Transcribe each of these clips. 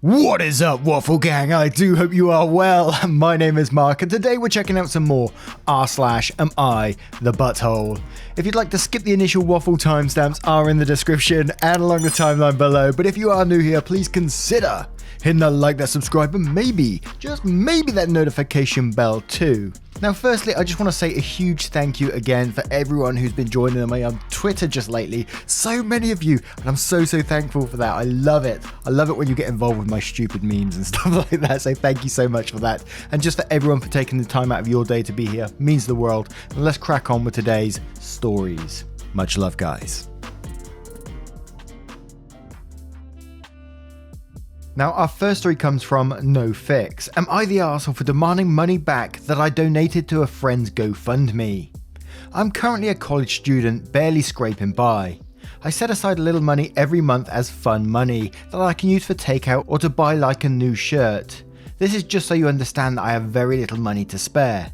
What is up, Waffle Gang? I do hope you are well. My name is Mark, and today we're checking out some more r/am I the Butthole. If you'd like to skip the initial waffle, timestamps are in the description and along the timeline below, but if you are new here, please consider hitting that like, that subscribe, and maybe, just maybe that notification bell too. Now firstly, I just want to say a huge thank you again for everyone who's been joining me on Twitter just lately. So many of you, and I'm so thankful for that. I love it. I love it when you get involved with my stupid memes and stuff like that, so thank you so much for that. And just for everyone for taking the time out of your day to be here, means the world. And let's crack on with today's stories. Much love, guys. Now, our first story comes from No Fix. Am I the arsehole for demanding money back that I donated to a friend's GoFundMe? I'm currently a college student, barely scraping by. I set aside a little money every month as fun money that I can use for takeout or to buy like a new shirt. This is just so you understand that I have very little money to spare.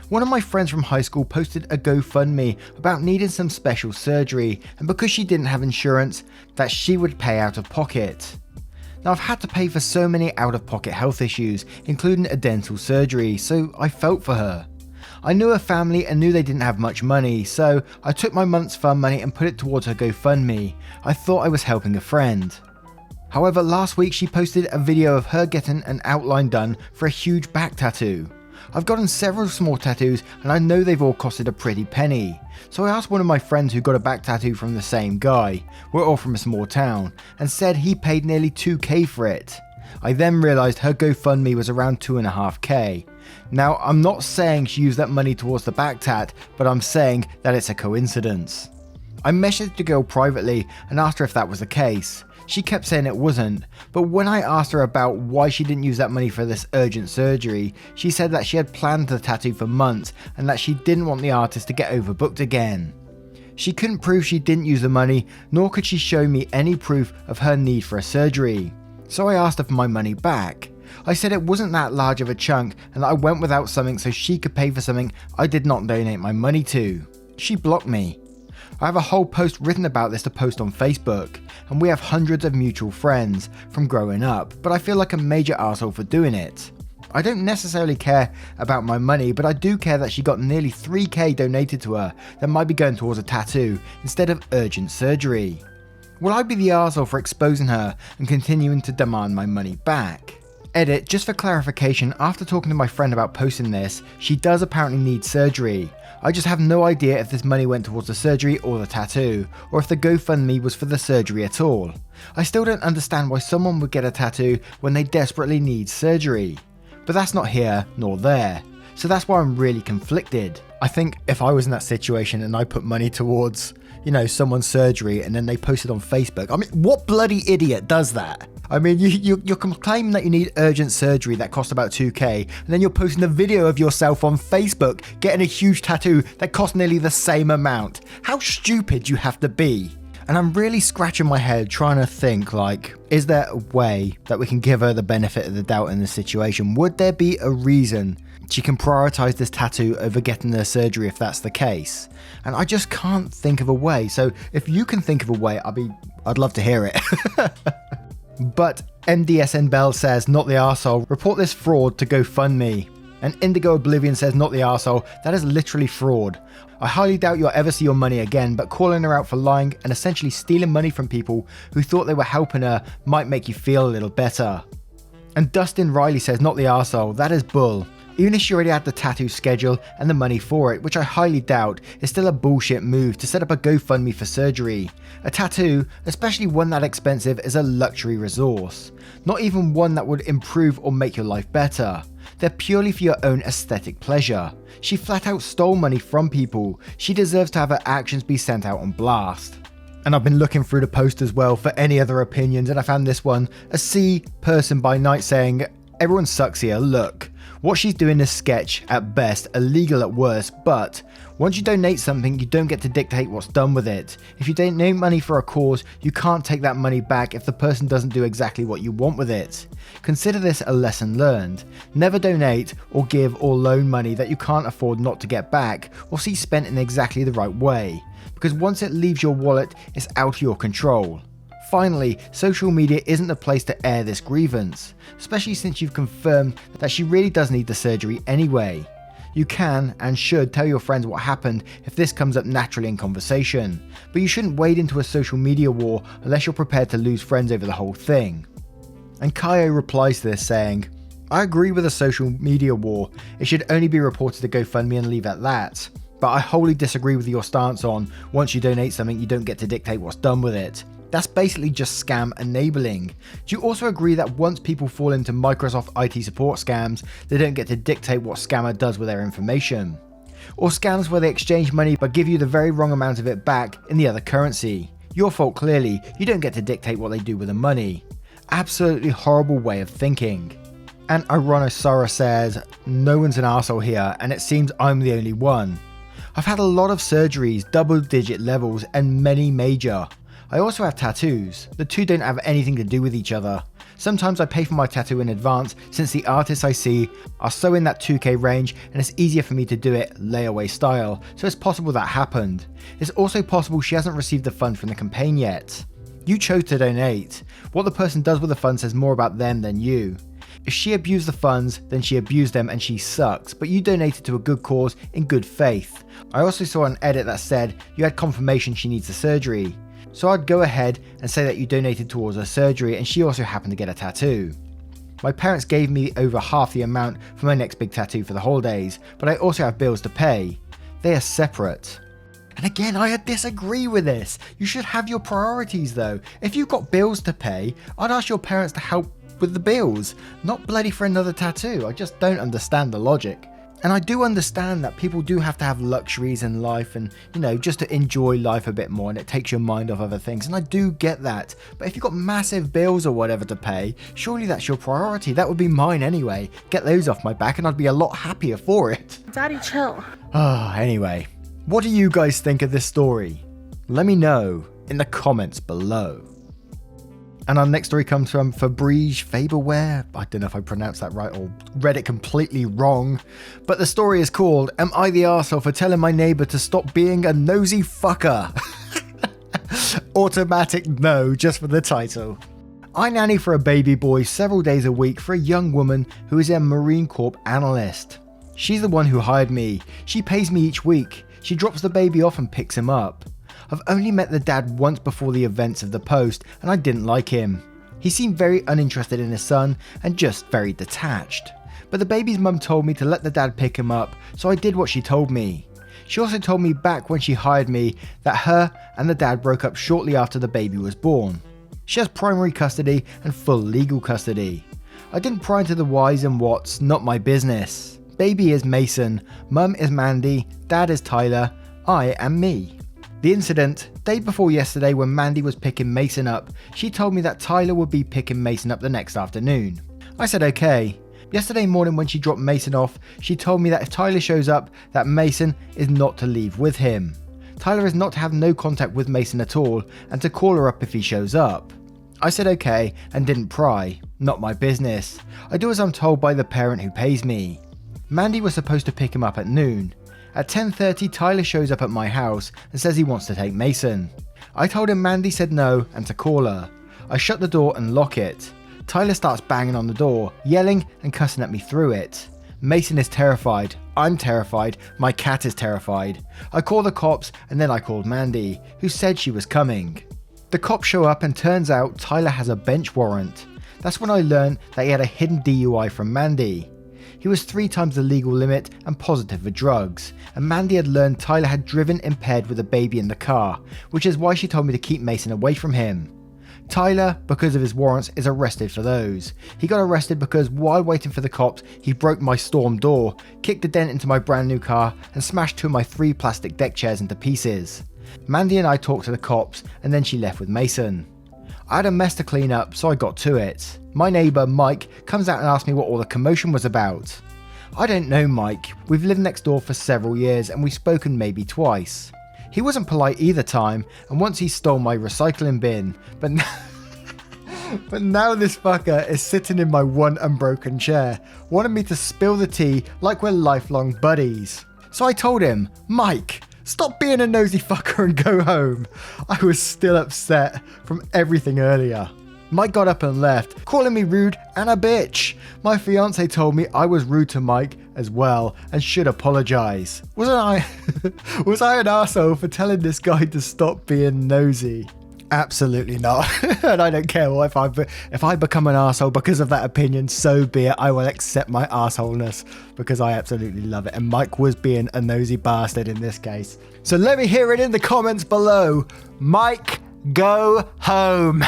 One of my friends from high school posted a GoFundMe about needing some special surgery, and because she didn't have insurance, that she would pay out of pocket. Now, I've had to pay for so many out-of-pocket health issues, including a dental surgery, so I felt for her. I knew her family and knew they didn't have much money, so I took my month's fun money and put it towards her GoFundMe. I thought I was helping a friend. However, last week she posted a video of her getting an outline done for a huge back tattoo. I've gotten several small tattoos and I know they've all costed a pretty penny. So I asked one of my friends who got a back tattoo from the same guy, we're all from a small town, and said he paid nearly 2k for it. I then realised her GoFundMe was around 2.5k. Now, I'm not saying she used that money towards the back tat, but I'm saying that it's a coincidence. I messaged the girl privately and asked her if that was the case. She kept saying it wasn't, but when I asked her about why she didn't use that money for this urgent surgery, she said that she had planned the tattoo for months and that she didn't want the artist to get overbooked again. She couldn't prove she didn't use the money, nor could she show me any proof of her need for a surgery. So I asked her for my money back. I said it wasn't that large of a chunk and that I went without something so she could pay for something I did not donate my money to. She blocked me. I have a whole post written about this to post on Facebook, and we have hundreds of mutual friends from growing up, but I feel like a major arsehole for doing it. I don't necessarily care about my money, but I do care that she got nearly 3k donated to her that might be going towards a tattoo instead of urgent surgery. Will I be the arsehole for exposing her and continuing to demand my money back? Edit, just for clarification, after talking to my friend about posting this, she does apparently need surgery. I just have no idea if this money went towards the surgery or the tattoo, or if the GoFundMe was for the surgery at all. I still don't understand why someone would get a tattoo when they desperately need surgery. But that's not here nor there, so that's why I'm really conflicted. I think if I was in that situation and I put money towards, someone's surgery and then they posted on Facebook, I mean, what bloody idiot does that? I mean, you're claiming that you need urgent surgery that costs about 2k, and then you're posting a video of yourself on Facebook getting a huge tattoo that costs nearly the same amount. How stupid you have to be. And I'm really scratching my head trying to think, is there a way that we can give her the benefit of the doubt in this situation? Would there be a reason she can prioritize this tattoo over getting the surgery if that's the case? And I just can't think of a way. So if you can think of a way, I'd love to hear it. But MDSN Bell says, not the arsehole, report this fraud to GoFundMe. And Indigo Oblivion says, not the arsehole, that is literally fraud. I highly doubt you'll ever see your money again, but calling her out for lying and essentially stealing money from people who thought they were helping her might make you feel a little better. And Dustin Riley says, not the arsehole, that is bull. Even if she already had the tattoo schedule and the money for it, which I highly doubt, is still a bullshit move to set up a GoFundMe for surgery. A tattoo, especially one that expensive, is a luxury resource. Not even one that would improve or make your life better. They're purely for your own aesthetic pleasure. She flat out stole money from people. She deserves to have her actions be sent out on blast. And I've been looking through the post as well for any other opinions, and I found this one, a C person by night, saying, everyone sucks here, look. What she's doing is sketch at best, illegal at worst, but once you donate something, you don't get to dictate what's done with it. If you donate money for a cause, you can't take that money back if the person doesn't do exactly what you want with it. Consider this a lesson learned. Never donate or give or loan money that you can't afford not to get back or see spent in exactly the right way, because once it leaves your wallet, it's out of your control. finally, social media isn't the place to air this grievance, especially since you've confirmed that she really does need the surgery anyway. You can and should tell your friends what happened if this comes up naturally in conversation, but you shouldn't wade into a social media war unless you're prepared to lose friends over the whole thing. And Kaio replies to this saying, I agree with a social media war, it should only be reported to GoFundMe and leave at that. But I wholly disagree with your stance on once you donate something you don't get to dictate what's done with it. That's basically just scam enabling. Do you also agree that once people fall into Microsoft IT support scams, they don't get to dictate what scammer does with their information? Or scams where they exchange money but give you the very wrong amount of it back in the other currency? Your fault clearly, you don't get to dictate what they do with the money. Absolutely horrible way of thinking. And Ironosara says, no one's an arsehole here and it seems I'm the only one. I've had a lot of surgeries, double-digit levels, and many major. I also have tattoos. The two don't have anything to do with each other. Sometimes I pay for my tattoo in advance since the artists I see are so in that 2k range and it's easier for me to do it layaway style, so it's possible that happened. It's also possible she hasn't received the funds from the campaign yet. You chose to donate. What the person does with the funds says more about them than you. If she abused the funds, then she abused them and she sucks, but you donated to a good cause in good faith. I also saw an edit that said you had confirmation she needs the surgery. So I'd go ahead and say that you donated towards her surgery and she also happened to get a tattoo. My parents gave me over half the amount for my next big tattoo for the holidays, but I also have bills to pay. They are separate. And again, I disagree with this. You should have your priorities though. If you've got bills to pay, I'd ask your parents to help with the bills, not bloody for another tattoo. I just don't understand the logic. And I do understand that people do have to have luxuries in life and, just to enjoy life a bit more and it takes your mind off other things. And I do get that. But if you've got massive bills or whatever to pay, surely that's your priority. That would be mine anyway. Get those off my back and I'd be a lot happier for it. Daddy, chill. Anyway, what do you guys think of this story? Let me know in the comments below. And our next story comes from Fabrice Faberware. I don't know if I pronounced that right or read it completely wrong. But the story is called, Am I the Arsehole for telling my neighbour to stop being a nosy fucker? Automatic no, just for the title. I nanny for a baby boy several days a week for a young woman who is a Marine Corps analyst. She's the one who hired me. She pays me each week. She drops the baby off and picks him up. I've only met the dad once before the events of the post and I didn't like him. He seemed very uninterested in his son and just very detached. But the baby's mum told me to let the dad pick him up, so I did what she told me. She also told me back when she hired me that her and the dad broke up shortly after the baby was born. She has primary custody and full legal custody. I didn't pry into the whys and whats, not my business. Baby is Mason, mum is Mandy, dad is Tyler, I am me. The incident, day before yesterday when Mandy was picking Mason up, she told me that Tyler would be picking Mason up the next afternoon. I said okay. Yesterday morning when she dropped Mason off, she told me that if Tyler shows up, that Mason is not to leave with him. Tyler is not to have no contact with Mason at all and to call her up if he shows up. I said okay and didn't pry, not my business. I do as I'm told by the parent who pays me. Mandy was supposed to pick him up at noon. At 10:30, Tyler shows up at my house and says he wants to take Mason. I told him Mandy said no and to call her. I shut the door and lock it. Tyler starts banging on the door, yelling and cussing at me through it. Mason is terrified. I'm terrified. My cat is terrified. I call the cops and then I called Mandy, who said she was coming. The cops show up and turns out Tyler has a bench warrant. That's when I learned that he had a hidden DUI from Mandy. He was 3 times the legal limit and positive for drugs, and Mandy had learned Tyler had driven impaired with a baby in the car, which is why she told me to keep Mason away from him. Tyler, because of his warrants, is arrested for those. He got arrested because while waiting for the cops, he broke my storm door, kicked a dent into my brand new car, and smashed 2 of my 3 plastic deck chairs into pieces. Mandy and I talked to the cops, and then she left with Mason. I had a mess to clean up, so I got to it. My neighbour, Mike, comes out and asks me what all the commotion was about. I don't know Mike. We've lived next door for several years and we've spoken maybe twice. He wasn't polite either time, and once he stole my recycling bin, but now this fucker is sitting in my one unbroken chair, wanting me to spill the tea like we're lifelong buddies. So I told him, Mike, Stop being a nosy fucker and go home. I was still upset from everything earlier. Mike got up and left, calling me rude and a bitch. My fiance told me I was rude to Mike as well and should apologise. Wasn't I? Was I an arsehole for telling this guy to stop being nosy? Absolutely not. And I don't care what if I become an arsehole because of that opinion, so be it. I will accept my arseholeness because I absolutely love it. And Mike was being a nosy bastard in this case. So let me hear it in the comments below. Mike, go home.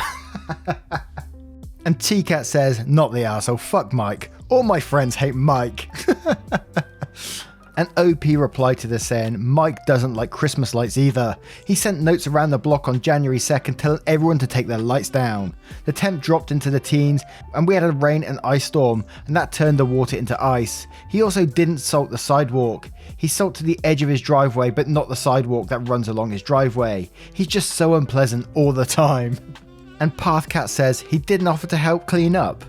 And T-Cat says, not the arsehole, fuck Mike. All my friends hate Mike. And OP replied to this saying, Mike doesn't like Christmas lights either. He sent notes around the block on January 2nd telling everyone to take their lights down. The temp dropped into the teens and we had a rain and ice storm and that turned the water into ice. He also didn't salt the sidewalk. He salted the edge of his driveway but not the sidewalk that runs along his driveway. He's just so unpleasant all the time. And Pathcat says he didn't offer to help clean up.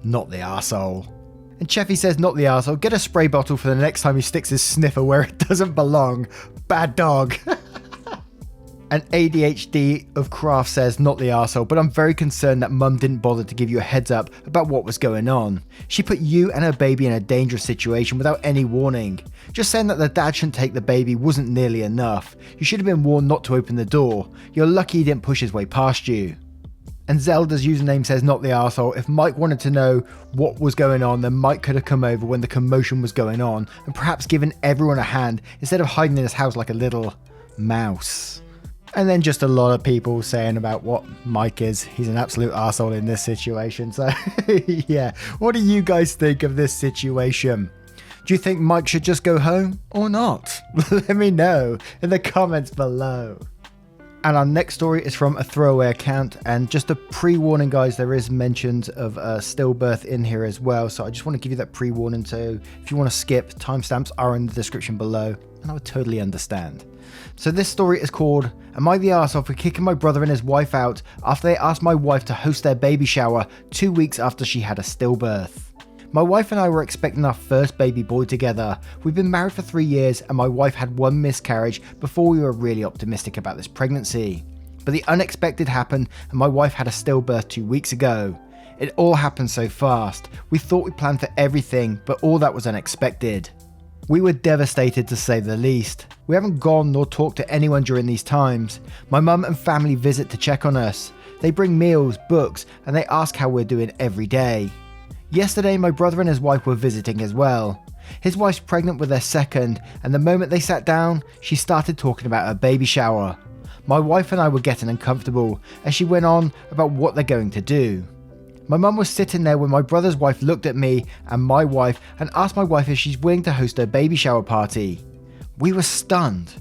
Not the arsehole. And Cheffy says, not the arsehole, get a spray bottle for the next time he sticks his sniffer where it doesn't belong. Bad dog. And ADHD of Craft says, not the arsehole, but I'm very concerned that mum didn't bother to give you a heads up about what was going on. She put you and her baby in a dangerous situation without any warning. Just saying that the dad shouldn't take the baby wasn't nearly enough. You should have been warned not to open the door. You're lucky he didn't push his way past you. And Zelda's username says, not the arsehole. If Mike wanted to know what was going on, then Mike could have come over when the commotion was going on and perhaps given everyone a hand instead of hiding in his house like a little mouse. And then just a lot of people saying about what Mike is. He's an absolute arsehole in this situation. So yeah, what do you guys think of this situation? Do you think Mike should just go home or not? Let me know in the comments below. And our next story is from a throwaway account, and just a pre-warning guys, there is mentions of stillbirth in here as well, so I just want to give you that pre-warning. So if you want to skip, timestamps are in the description below and I would totally understand. So this story is called Am I the Arsehole for Kicking My Brother and His Wife Out After They Asked My Wife to Host Their Baby Shower 2 weeks after she had a stillbirth? My wife and I were expecting our first baby boy together. We've been married for 3 years and my wife had one miscarriage before we were really optimistic about this pregnancy. But the unexpected happened and my wife had a stillbirth 2 weeks ago. It all happened so fast. We thought we planned for everything, but all that was unexpected. We were devastated to say the least. We haven't gone nor talked to anyone during these times. My mum and family visit to check on us. They bring meals, books, and they ask how we're doing every day. Yesterday, my brother and his wife were visiting as well. His wife's pregnant with their second, and the moment they sat down, she started talking about her baby shower. My wife and I were getting uncomfortable as she went on about what they're going to do. My mum was sitting there when my brother's wife looked at me and my wife and asked my wife if she's willing to host her baby shower party. We were stunned.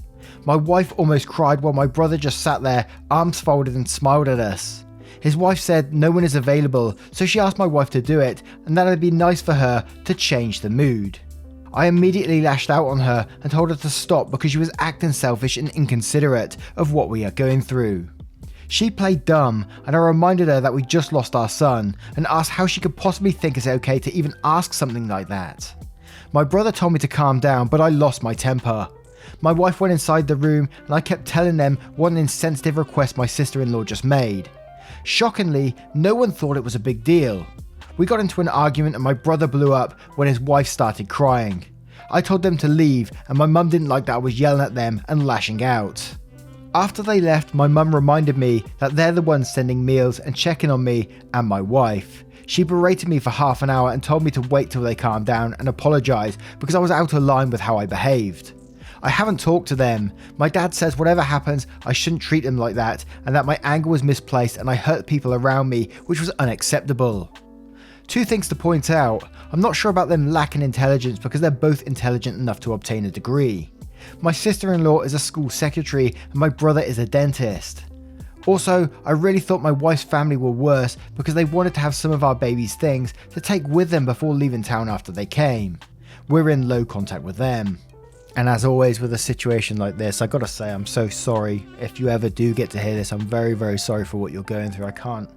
My wife almost cried while my brother just sat there, arms folded, and smiled at us. His wife said no one is available, so she asked my wife to do it and that it'd be nice for her to change the mood. I immediately lashed out on her and told her to stop because she was acting selfish and inconsiderate of what we are going through. She played dumb and I reminded her that we just lost our son and asked how she could possibly think it's okay to even ask something like that. My brother told me to calm down, but I lost my temper. My wife went inside the room and I kept telling them what an insensitive request my sister-in-law just made. Shockingly, no one thought it was a big deal. We got into an argument and my brother blew up when his wife started crying. I told them to leave and my mum didn't like that I was yelling at them and lashing out. After they left, my mum reminded me that they're the ones sending meals and checking on me and my wife. She berated me for half an hour and told me to wait till they calmed down and apologise because I was out of line with how I behaved. I haven't talked to them. My dad says whatever happens, I shouldn't treat them like that and that my anger was misplaced and I hurt people around me, which was unacceptable. 2 things to point out. I'm not sure about them lacking intelligence because they're both intelligent enough to obtain a degree. My sister-in-law is a school secretary and my brother is a dentist. Also, I really thought my wife's family were worse because they wanted to have some of our baby's things to take with them before leaving town after they came. We're in low contact with them. And as always with a situation like this, I gotta say I'm so sorry. If you ever do get to hear this, I'm very, very sorry for what you're going through. I can't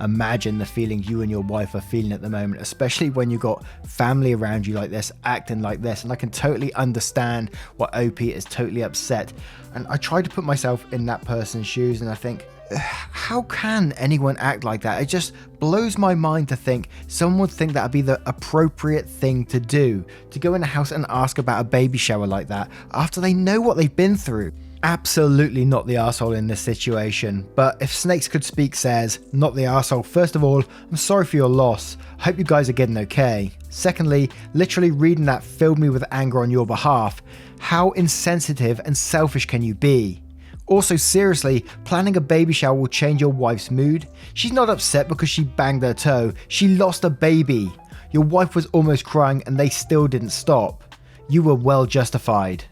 imagine the feeling you and your wife are feeling at the moment, especially when you've got family around you like this, acting like this. And I can totally understand why OP is totally upset. And I try to put myself in that person's shoes and I think, how can anyone act like that? It just blows my mind to think someone would think that would be the appropriate thing to do, to go in a house and ask about a baby shower like that after they know what they've been through. Absolutely not the arsehole in this situation, but if Snakes Could Speak says, not the arsehole, first of all, I'm sorry for your loss. I hope you guys are getting okay. Secondly, literally reading that filled me with anger on your behalf. How insensitive and selfish can you be? Also, seriously, planning a baby shower will change your wife's mood? She's not upset because she banged her toe, she lost a baby. Your wife was almost crying and they still didn't stop. You were well justified.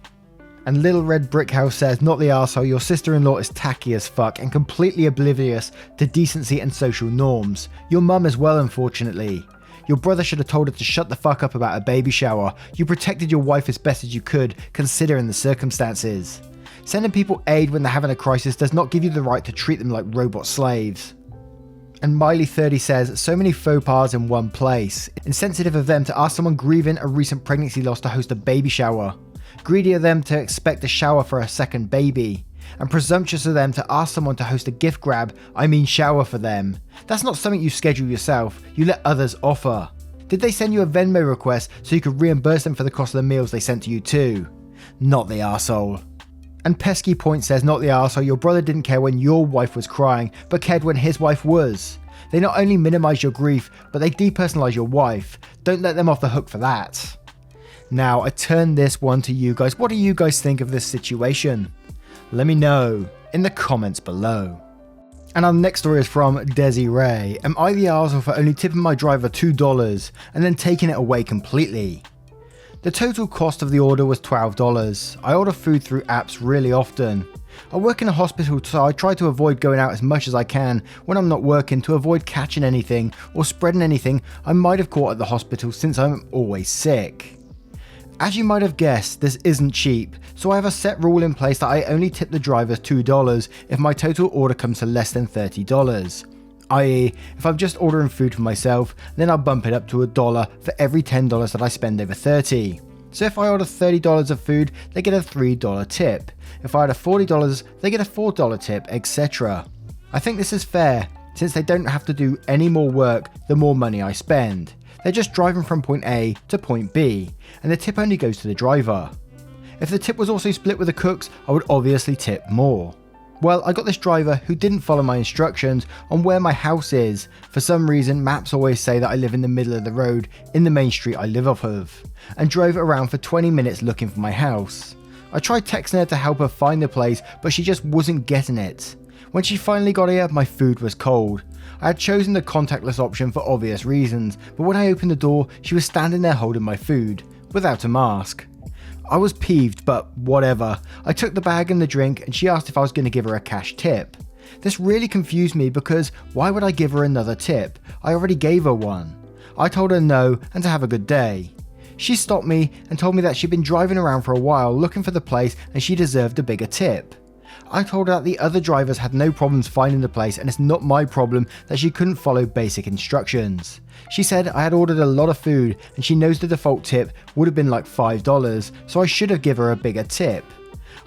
And Little Red Brick House says, not the arsehole, your sister-in-law is tacky as fuck and completely oblivious to decency and social norms. Your mum as well, unfortunately. Your brother should have told her to shut the fuck up about a baby shower. You protected your wife as best as you could, considering the circumstances. Sending people aid when they're having a crisis does not give you the right to treat them like robot slaves. And Miley30 says, so many faux pas in one place. Insensitive of them to ask someone grieving a recent pregnancy loss to host a baby shower. Greedy of them to expect a shower for a second baby. And presumptuous of them to ask someone to host a gift grab, shower for them. That's not something you schedule yourself, you let others offer. Did they send you a Venmo request so you could reimburse them for the cost of the meals they sent to you too? Not the arsehole. And Pesky Point says, not the arsehole, your brother didn't care when your wife was crying, but cared when his wife was. They not only minimise your grief, but they depersonalise your wife. Don't let them off the hook for that. Now, I turn this one to you guys. What do you guys think of this situation? Let me know in the comments below. And our next story is from Desiree. Am I the arsehole for only tipping my driver $2 and then taking it away completely? The total cost of the order was $12. I order food through apps really often. I work in a hospital, so I try to avoid going out as much as I can when I'm not working to avoid catching anything or spreading anything I might have caught at the hospital since I'm always sick. As you might have guessed, this isn't cheap, so I have a set rule in place that I only tip the drivers $2 if my total order comes to less than $30. i.e., if I'm just ordering food for myself, then I'll bump it up to $1 for every $10 that I spend over $30. So if I order $30 of food, they get a $3 tip. If I order $40, they get a $4 tip, etc. I think this is fair, since they don't have to do any more work the more money I spend. They're just driving from point A to point B, and the tip only goes to the driver. If the tip was also split with the cooks, I would obviously tip more. Well, I got this driver who didn't follow my instructions on where my house is. For some reason, maps always say that I live in the middle of the road in the main street I live off of, and drove around for 20 minutes looking for my house. I tried texting her to help her find the place, but she just wasn't getting it. When she finally got here, my food was cold. I had chosen the contactless option for obvious reasons, but when I opened the door, she was standing there holding my food, without a mask. I was peeved, but whatever. I took the bag and the drink and she asked if I was going to give her a cash tip. This really confused me because why would I give her another tip? I already gave her one. I told her no and to have a good day. She stopped me and told me that she'd been driving around for a while looking for the place and she deserved a bigger tip. I told her that the other drivers had no problems finding the place and it's not my problem that she couldn't follow basic instructions. She said I had ordered a lot of food and she knows the default tip would have been like $5, so I should have given her a bigger tip.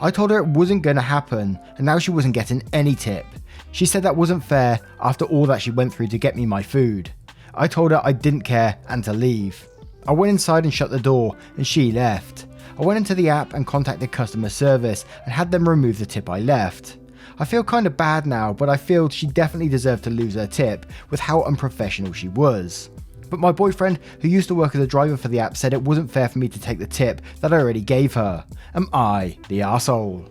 I told her it wasn't going to happen and now she wasn't getting any tip. She said that wasn't fair after all that she went through to get me my food. I told her I didn't care and to leave. I went inside and shut the door and she left. I went into the app and contacted customer service and had them remove the tip I left. I feel kind of bad now, but I feel she definitely deserved to lose her tip with how unprofessional she was. But my boyfriend, who used to work as a driver for the app, said it wasn't fair for me to take the tip that I already gave her. Am I the arsehole?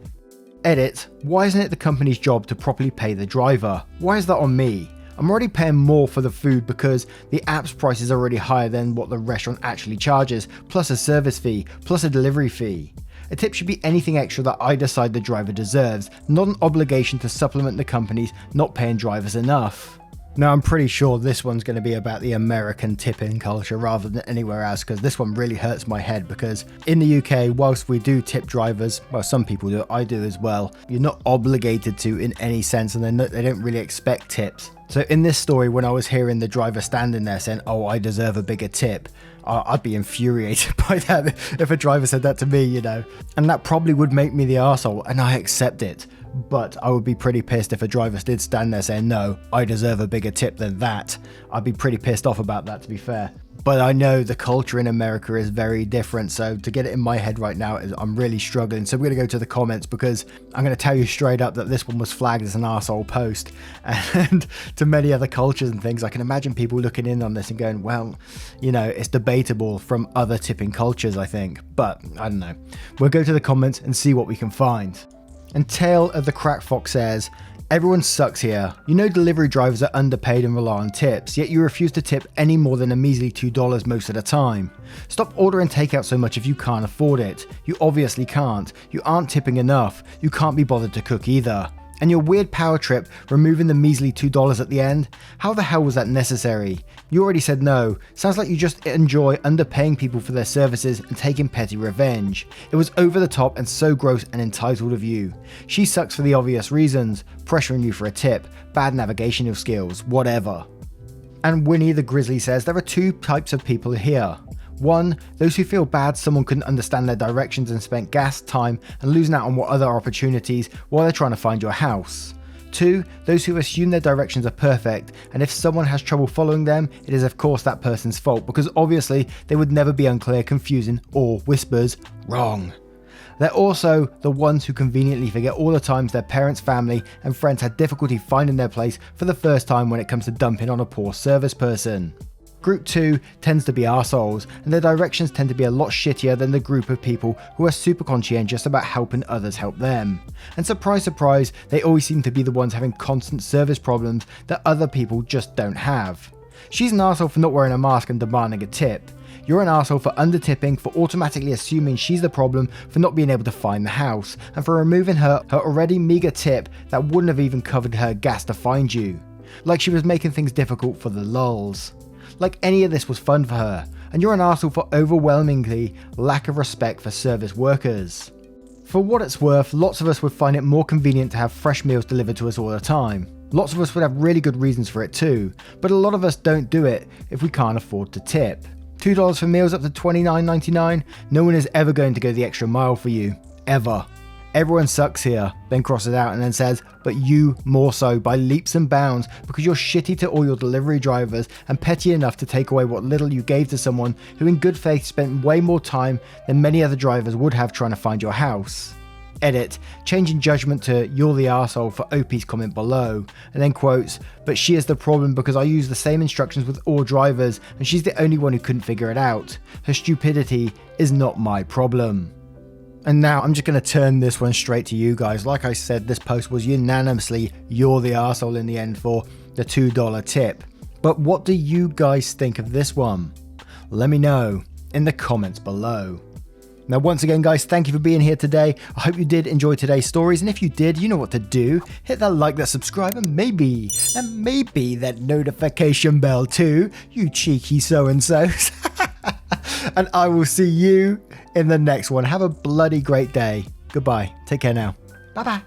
Edit, why isn't it the company's job to properly pay the driver? Why is that on me? I'm already paying more for the food because the app's price is already higher than what the restaurant actually charges, plus a service fee, plus a delivery fee. A tip should be anything extra that I decide the driver deserves, not an obligation to supplement the companies not paying drivers enough. Now I'm pretty sure this one's going to be about the American tipping culture rather than anywhere else, because this one really hurts my head, because in the UK, whilst we do tip drivers, well, some people do, I do as well, you're not obligated to in any sense, and they don't really expect tips. So in this story, when I was hearing the driver standing there saying, "Oh, I deserve a bigger tip," I'd be infuriated by that if a driver said that to me, you know. And that probably would make me the arsehole, and I accept it. But I would be pretty pissed if a driver did stand there saying, "No, I deserve a bigger tip than that." I'd be pretty pissed off about that, to be fair. But I know the culture in America is very different, so to get it in my head right now, I'm really struggling. So we're going to go to the comments, because I'm going to tell you straight up that this one was flagged as an arsehole post. And to many other cultures and things, I can imagine people looking in on this and going, well, you know, it's debatable from other tipping cultures, I think. But I don't know. We'll go to the comments and see what we can find. And Tale of the Crack Fox says, "Everyone sucks here. You know delivery drivers are underpaid and rely on tips, yet you refuse to tip any more than a measly $2 most of the time. Stop ordering takeout so much if you can't afford it. You obviously can't. You aren't tipping enough. You can't be bothered to cook either. And your weird power trip, removing the measly $2 at the end? How the hell was that necessary? You already said no. Sounds like you just enjoy underpaying people for their services and taking petty revenge. It was over the top and so gross and entitled of you. She sucks for the obvious reasons, pressuring you for a tip, bad navigational skills, whatever." And Winnie the Grizzly says, "There are two types of people here. 1. Those who feel bad someone couldn't understand their directions and spent gas, time, and losing out on what other opportunities while they're trying to find your house. 2. Those who assume their directions are perfect, and if someone has trouble following them, it is of course that person's fault, because obviously they would never be unclear, confusing, or whispers, wrong. They're also the ones who conveniently forget all the times their parents, family, and friends had difficulty finding their place for the first time when it comes to dumping on a poor service person. Group 2 tends to be arseholes, and their directions tend to be a lot shittier than the group of people who are super conscientious about helping others help them. And surprise surprise, they always seem to be the ones having constant service problems that other people just don't have. She's an arsehole for not wearing a mask and demanding a tip. You're an arsehole for under-tipping, for automatically assuming she's the problem, for not being able to find the house, and for removing her already meager tip that wouldn't have even covered her gas to find you. Like she was making things difficult for the lulz. Like any of this was fun for her, and you're an arsehole for overwhelmingly lack of respect for service workers. For what it's worth, lots of us would find it more convenient to have fresh meals delivered to us all the time. Lots of us would have really good reasons for it too, but a lot of us don't do it if we can't afford to tip. $2 for meals up to $29.99? No one is ever going to go the extra mile for you. Ever. Everyone sucks here," then crosses out and then says, "but you more so by leaps and bounds, because you're shitty to all your delivery drivers and petty enough to take away what little you gave to someone who in good faith spent way more time than many other drivers would have trying to find your house." Edit, changing judgment to "you're the arsehole" for OP's comment below, and then quotes, "but she is the problem because I use the same instructions with all drivers and she's the only one who couldn't figure it out. Her stupidity is not my problem." And now I'm just going to turn this one straight to you guys. Like I said, this post was unanimously "you're the arsehole" in the end for the $2 tip. But what do you guys think of this one? Let me know in the comments below. Now, once again, guys, thank you for being here today. I hope you did enjoy today's stories, and if you did, you know what to do. Hit that like, that subscribe, and maybe that notification bell too, you cheeky so-and-sos. And I will see you in the next one. Have a bloody great day. Goodbye. Take care now. Bye-bye.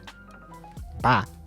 Bye.